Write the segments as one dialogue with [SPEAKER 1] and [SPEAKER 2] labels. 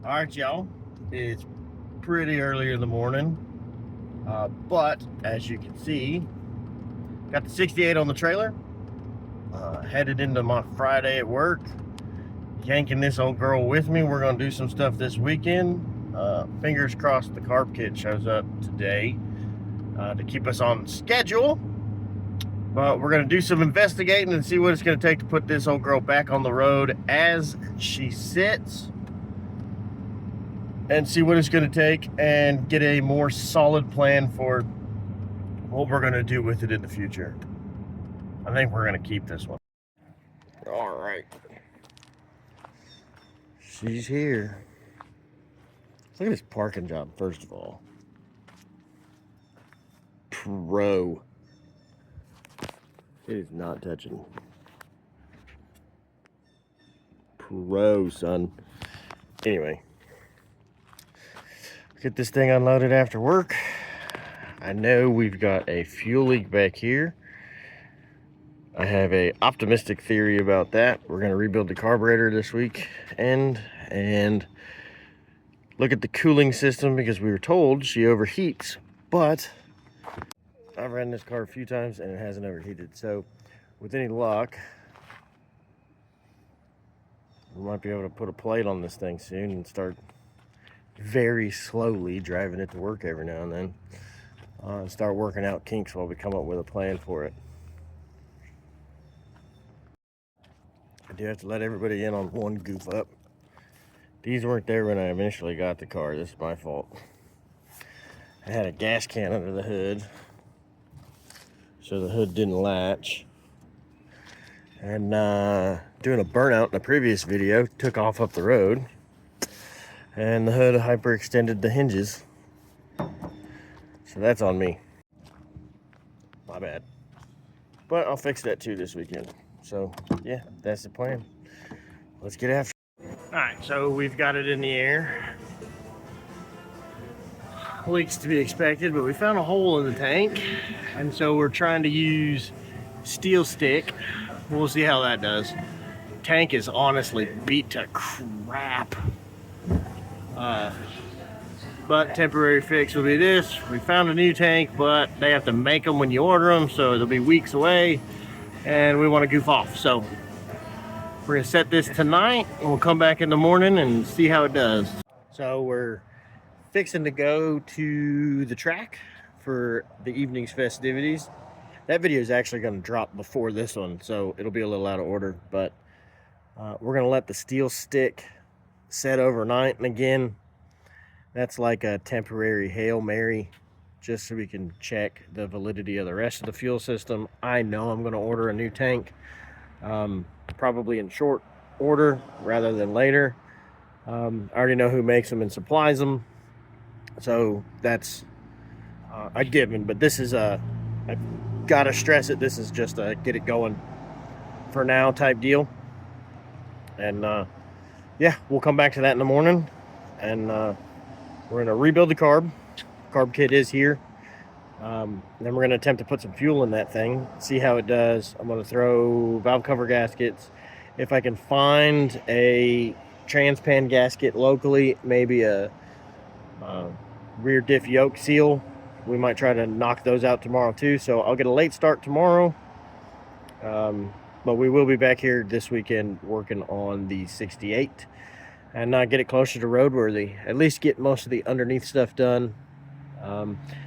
[SPEAKER 1] All right, y'all. It's pretty early in the morning, but as you can see, got the 68 on the trailer. Headed into my Friday at work, yanking this old girl with me. We're gonna do some stuff this weekend. Fingers crossed the carb kit shows up today to keep us on schedule. But we're gonna do some investigating and see what it's gonna take to put this old girl back on the road as she sits, and see what it's going to take and get a more solid plan for what we're going to do with it in the future. I think we're going to keep this one. All right. She's here. Look at this parking job, first of all. Pro. It is not touching. Pro, son. Anyway. Get this thing unloaded after work. I know we've got a fuel leak back here. I have a optimistic theory about that. We're going to rebuild the carburetor this week and look at the cooling system, because we were told she overheats, but I've ran this car a few times and it hasn't overheated. So with any luck, we might be able to put a plate on this thing soon and start very slowly driving it to work every now and then. And start working out kinks while we come up with a plan for it. I do have to let everybody in on one goof up. These weren't there when I initially got the car. This is my fault. I had a gas can under the hood, so the hood didn't latch. And doing a burnout in a previous video, took off up the road, and the hood hyperextended the hinges. So that's on me. My bad. But I'll fix that too this weekend. So yeah, that's the plan. Let's get after it. All right, so we've got it in the air. Leaks to be expected, but we found a hole in the tank, and so we're trying to use steel stick. We'll see how that does. Tank is honestly beat to crap. But temporary fix will be this. We found a new tank, but they have to make them when you order them, so they'll be weeks away, and we want to goof off. So we're gonna set this tonight, and we'll come back in the morning and see how it does. So we're fixing to go to the track for the evening's festivities. That video is actually going to drop before this one, so it'll be a little out of order, but we're going to let the steel stick set overnight. And again, that's like a temporary Hail Mary, just so we can check the validity of the rest of the fuel system. I know I'm going to order a new tank, probably in short order rather than later. I already know who makes them and supplies them, so that's a given. But this is I've got to stress it, this is just a get it going for now type deal. And yeah, we'll come back to that in the morning, and we're going to rebuild the carb kit is here. Then we're going to attempt to put some fuel in that thing, see how it does. I'm going to throw valve cover gaskets. If I can find a transpan gasket locally, maybe a rear diff yoke seal, we might try to knock those out tomorrow too. So I'll get a late start tomorrow, but we will be back here this weekend working on the 68 and get it closer to roadworthy, at least get most of the underneath stuff done.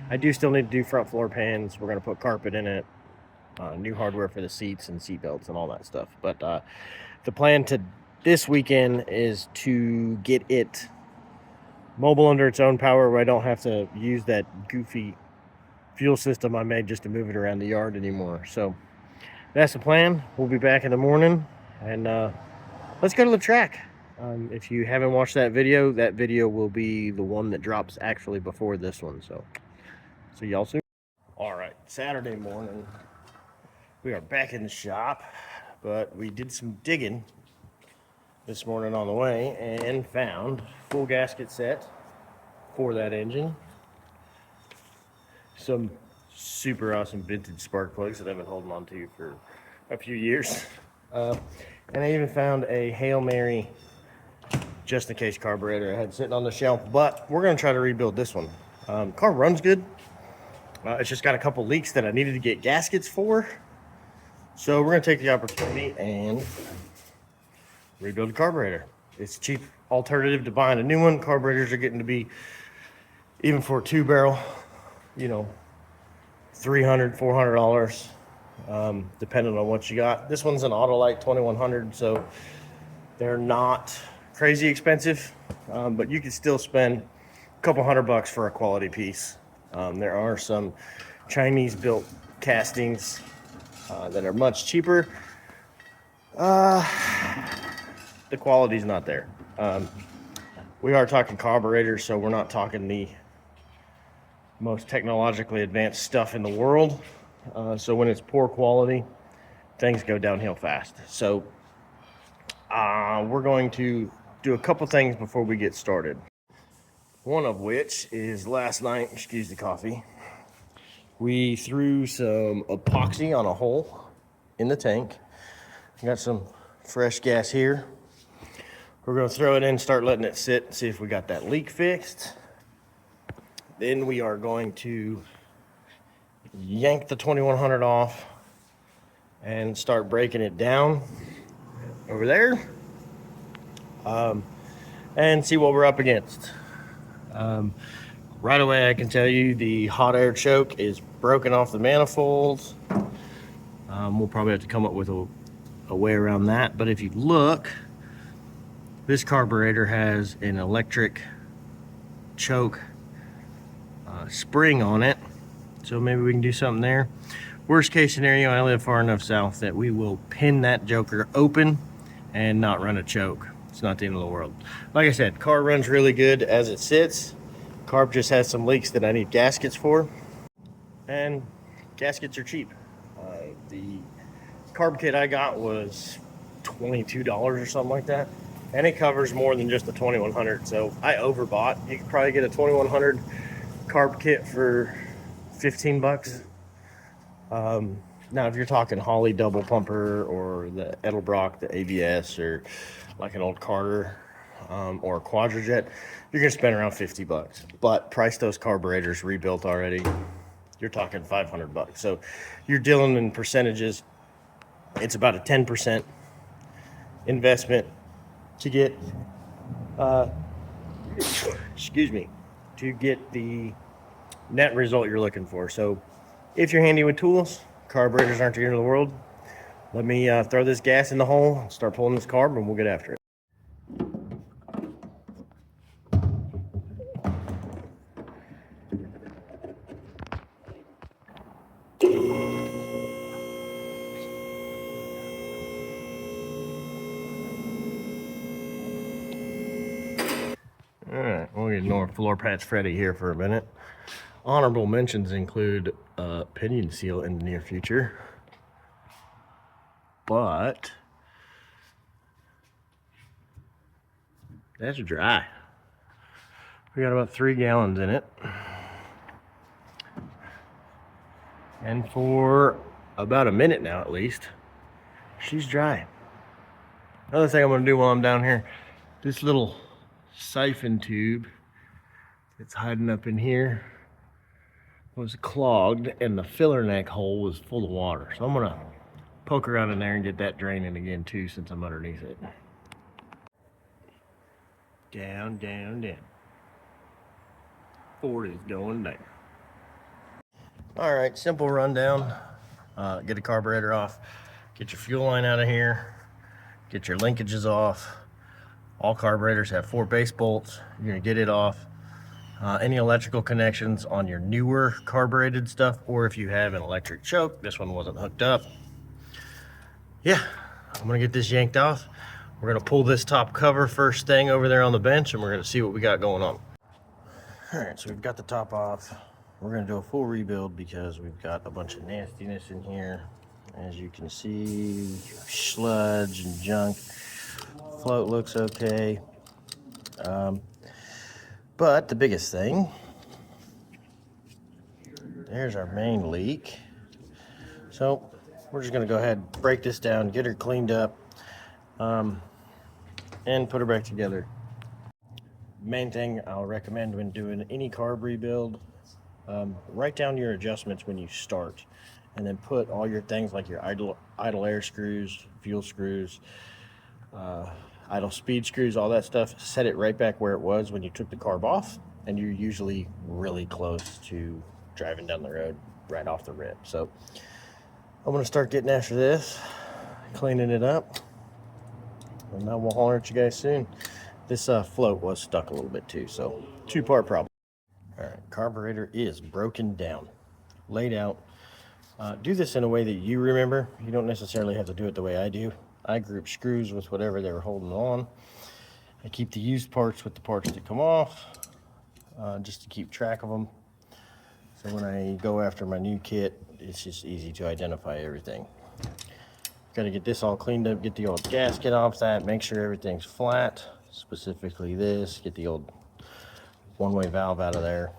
[SPEAKER 1] I do still need to do front floor pans. We're going to put carpet in it, new hardware for the seats and seat belts and all that stuff. But the plan to this weekend is to get it mobile under its own power, where I don't have to use that goofy fuel system I made just to move it around the yard anymore. So that's the plan. We'll be back in the morning, and let's go to the track. If you haven't watched that video will be the one that drops actually before this one. So see y'all soon. All right, Saturday morning. We are back in the shop, but we did some digging this morning on the way and found full gasket set for that engine. Some super awesome vintage spark plugs that I've been holding on to for a few years. And I even found a Hail Mary just in case carburetor I had sitting on the shelf. But we're gonna try to rebuild this one. Car runs good. It's just got a couple leaks that I needed to get gaskets for. So we're gonna take the opportunity and rebuild the carburetor. It's a cheap alternative to buying a new one. Carburetors are getting to be, even for a 2-barrel, you know, $300, $400, depending on what you got. This one's an Autolite 2100, so they're not crazy expensive, but you can still spend a couple $100 for a quality piece. There are some Chinese-built castings that are much cheaper. The quality's not there. We are talking carburetors, so we're not talking the most technologically advanced stuff in the world. So when it's poor quality, things go downhill fast. So we're going to do a couple things before we get started. One of which is last night, excuse the coffee, we threw some epoxy on a hole in the tank. Got some fresh gas here. We're gonna throw it in, start letting it sit, and see if we got that leak fixed. Then we are going to yank the 2100 off and start breaking it down over there, and see what we're up against. Right away I can tell you the hot air choke is broken off the manifolds. We'll probably have to come up with a way around that, but if you look, this carburetor has an electric choke spring on it, so maybe we can do something there. Worst case scenario, I live far enough south that we will pin that joker open and not run a choke. It's not the end of the world. Like I said, car runs really good as it sits. Carb just has some leaks that I need gaskets for, and gaskets are cheap. The carb kit I got was $22 or something like that, and it covers more than just the 2100, so I overbought. You could probably get a 2100 carb kit for 15 bucks. Now if you're talking Holley double pumper or the Edelbrock, the ABS, or like an old Carter or a Quadrajet, you're gonna spend around 50 bucks. But price those carburetors rebuilt already, you're talking 500 bucks. So you're dealing in percentages. It's about a 10% investment to get, excuse me, to get the net result you're looking for. So if you're handy with tools, carburetors aren't the end of the world. Let me throw this gas in the hole, start pulling this carb, and we'll get after it. Alright, we'll ignore Floor Patch Freddy here for a minute. Honorable mentions include pinion seal in the near future. But that's dry. We got about 3 gallons in it. And for about a minute now at least, she's dry. Another thing I'm gonna do while I'm down here, this little siphon tube that's hiding up in here was clogged, and the filler neck hole was full of water. So I'm gonna poke around in there and get that draining again too, since I'm underneath it. Down, down, down. Ford is going down. All right, simple rundown. Get the carburetor off, get your fuel line out of here, get your linkages off. All carburetors have 4 base bolts. You're gonna get it off. Any electrical connections on your newer carbureted stuff, or if you have an electric choke, this one wasn't hooked up. Yeah, I'm gonna get this yanked off. We're gonna pull this top cover first thing over there on the bench, and we're gonna see what we got going on. All right, so we've got the top off. We're gonna do a full rebuild because we've got a bunch of nastiness in here. As you can see, sludge and junk. Float looks okay. But the biggest thing, there's our main leak. So we're just gonna go ahead and break this down, get her cleaned up, and put her back together. Main thing I'll recommend when doing any carb rebuild, write down your adjustments when you start, and then put all your things like your idle air screws, fuel screws, idle speed screws, all that stuff, set it right back where it was when you took the carb off, and you're usually really close to driving down the road right off the rip. So I'm going to start getting after this, cleaning it up, and then we'll holler at you guys soon. This float was stuck a little bit too, so two-part problem. All right, carburetor is broken down, laid out. Do this in a way that you remember. You don't necessarily have to do it the way I do. I group screws with whatever they were holding on. I keep the used parts with the parts that come off, just to keep track of them. So when I go after my new kit, it's just easy to identify everything. Got to get this all cleaned up, get the old gasket off that, make sure everything's flat, specifically this, get the old one-way valve out of there.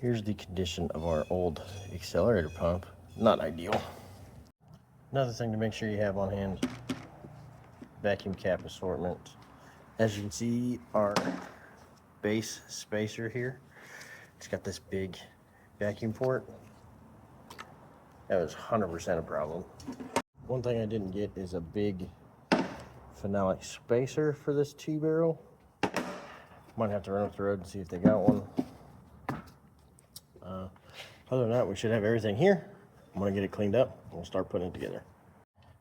[SPEAKER 1] Here's the condition of our old accelerator pump. Not ideal. Another thing to make sure you have on hand, vacuum cap assortment. As you can see, our base spacer here, it's got this big vacuum port. That was 100% a problem. One thing I didn't get is a big phenolic spacer for this 2-barrel. Might have to run up the road and see if they got one. Other than that, we should have everything here. I'm gonna get it cleaned up and we'll start putting it together.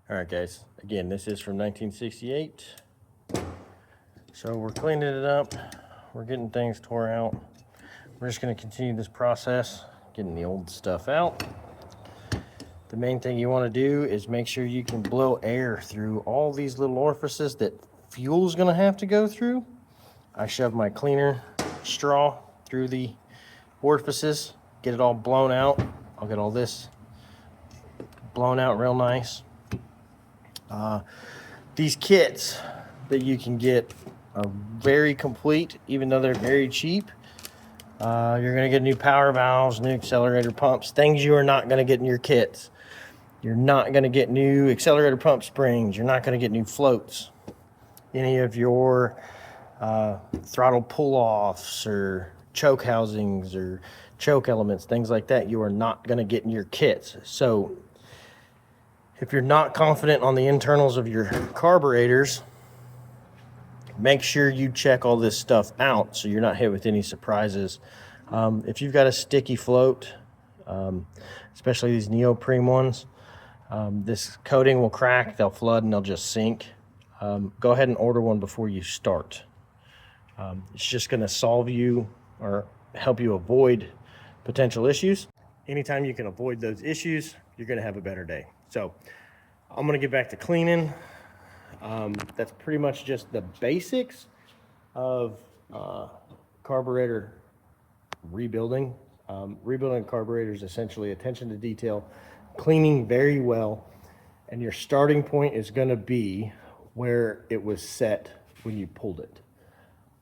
[SPEAKER 1] All right, guys, again, this is from 1968. So we're cleaning it up. We're getting things tore out. We're just gonna continue this process, getting the old stuff out. The main thing you wanna do is make sure you can blow air through all these little orifices that fuel's gonna have to go through. I shove my cleaner straw through the orifices, get it all blown out. I'll get all this blown out real nice. These kits that you can get are very complete, even though they're very cheap. You're gonna get new power valves, new accelerator pumps, things you are not gonna get in your kits. You're not gonna get new accelerator pump springs. You're not gonna get new floats. Any of your throttle pull-offs or choke housings or choke elements, things like that, you are not going to get in your kits. So if you're not confident on the internals of your carburetors, make sure you check all this stuff out so you're not hit with any surprises. If you've got a sticky float, especially these neoprene ones, this coating will crack, they'll flood, and they'll just sink. Go ahead and order one before you start. It's just going to solve you or help you avoid potential issues. Anytime you can avoid those issues, you're going to have a better day. So I'm going to get back to cleaning. That's pretty much just the basics of carburetor rebuilding. Rebuilding carburetors is essentially attention to detail, cleaning very well, and your starting point is going to be where it was set when you pulled it.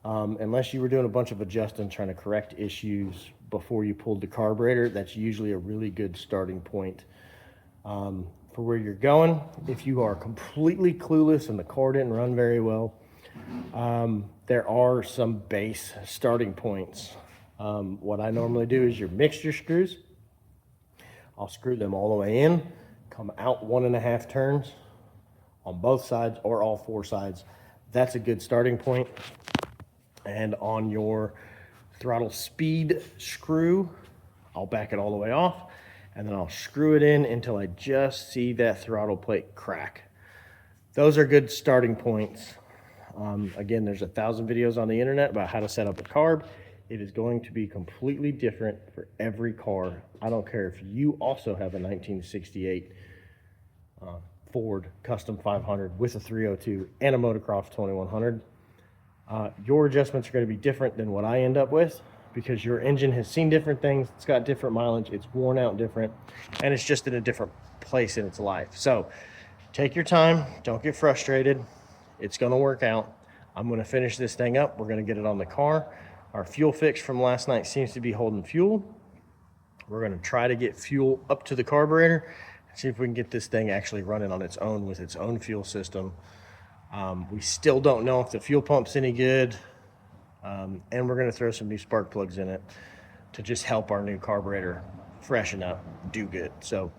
[SPEAKER 1] Unless you were doing a bunch of adjusting, trying to correct issues before you pulled the carburetor, that's usually a really good starting point for where you're going. If you are completely clueless and the car didn't run very well, there are some base starting points. What I normally do is your mixture screws. I'll screw them all the way in, come out 1.5 turns on both sides or all 4 sides. That's a good starting point. And on your throttle speed screw, I'll back it all the way off, and then I'll screw it in until I just see that throttle plate crack. Those are good starting points. Again, there's 1,000 videos on the internet about how to set up a carb. It is going to be completely different for every car. I don't care if you also have a 1968 Ford Custom 500 with a 302 and a Motocross 2100. Your adjustments are going to be different than what I end up with because your engine has seen different things. It's got different mileage. It's worn out different, and it's just in a different place in its life. So take your time. Don't get frustrated. It's going to work out. I'm going to finish this thing up. We're going to get it on the car. Our fuel fix from last night seems to be holding fuel. We're going to try to get fuel up to the carburetor and see if we can get this thing actually running on its own with its own fuel system. We still don't know if the fuel pump's any good. And we're gonna throw some new spark plugs in it to just help our new carburetor freshen up, do good. So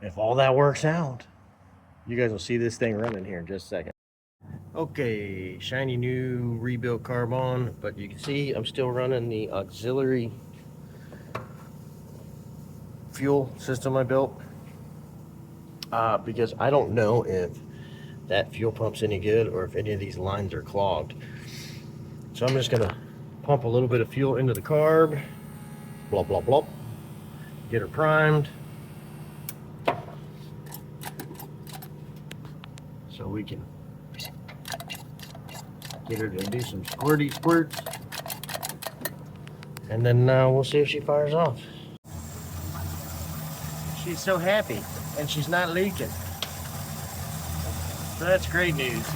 [SPEAKER 1] if all that works out, you guys will see this thing running here in just a second. Okay, shiny new rebuilt carb on, but you can see I'm still running the auxiliary fuel system I built because I don't know if that fuel pump's any good or if any of these lines are clogged. So I'm just gonna pump a little bit of fuel into the carb, blah, blah, blah, get her primed. So we can get her to do some squirty squirts. And then we'll see if she fires off. She's so happy and she's not leaking. So that's great news.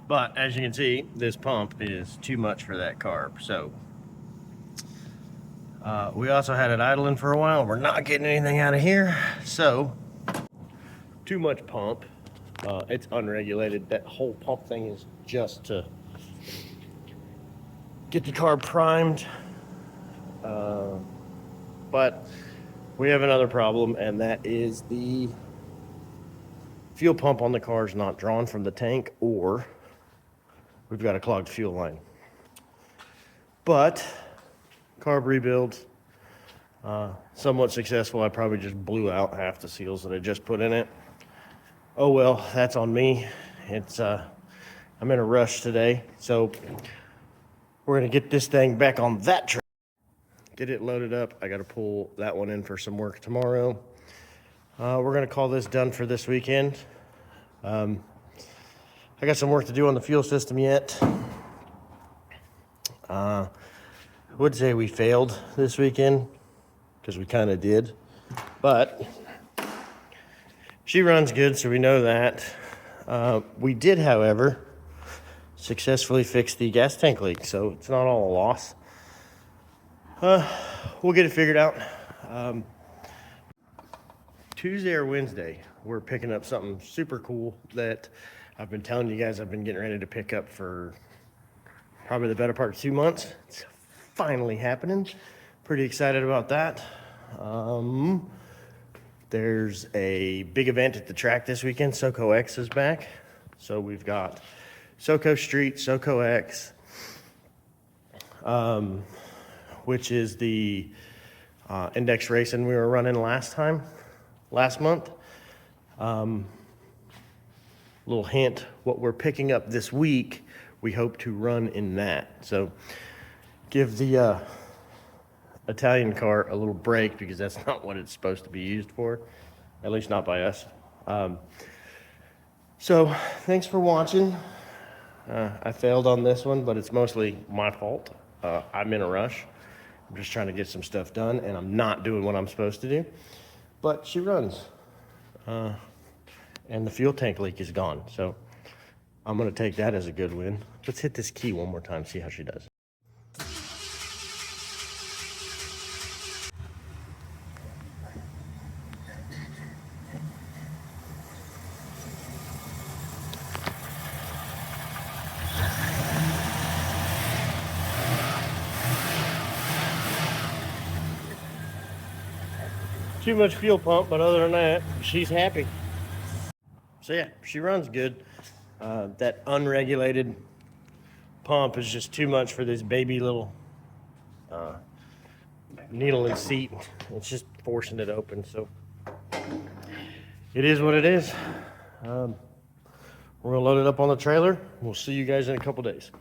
[SPEAKER 1] But as you can see, this pump is too much for that carb. So we also had it idling for a while. We're not getting anything out of here. So too much pump. It's unregulated. That whole pump thing is just to get the carb primed. But we have another problem, and that is the fuel pump on the car is not drawn from the tank, or we've got a clogged fuel line. But carb rebuild, somewhat successful. I probably just blew out half the seals that I just put in it. Oh well, that's on me. It's I'm in a rush today, so we're gonna get this thing back on that track. Get it loaded up. I got to pull that one in for some work tomorrow. We're gonna call this done for this weekend. I got some work to do on the fuel system yet. I would say we failed this weekend because we kind of did, but she runs good, so we know that. We did, however, successfully fix the gas tank leak, so it's not all a loss. We'll get it figured out. Tuesday or Wednesday, we're picking up something super cool that I've been telling you guys I've been getting ready to pick up for probably the better part of 2 months. It's finally happening. Pretty excited about that. There's a big event at the track this weekend. SoCo X is back. So we've got SoCo Street, SoCo X, which is the index racing we were running last month. Little hint, what we're picking up this week, we hope to run in that. So give the Italian car a little break because that's not what it's supposed to be used for, at least not by us. So thanks for watching. I failed on this one, but it's mostly my fault. I'm in a rush. I'm just trying to get some stuff done, and I'm not doing what I'm supposed to do. But she runs. And the fuel tank leak is gone. So I'm going to take that as a good win. Let's hit this key one more time, see how she does. Too much fuel pump, but other than that, she's happy. So yeah, she runs good. That unregulated pump is just too much for this baby little needle and seat. It's just forcing it open, so it is what it is. We're gonna load it up on the trailer. We'll see you guys in a couple days.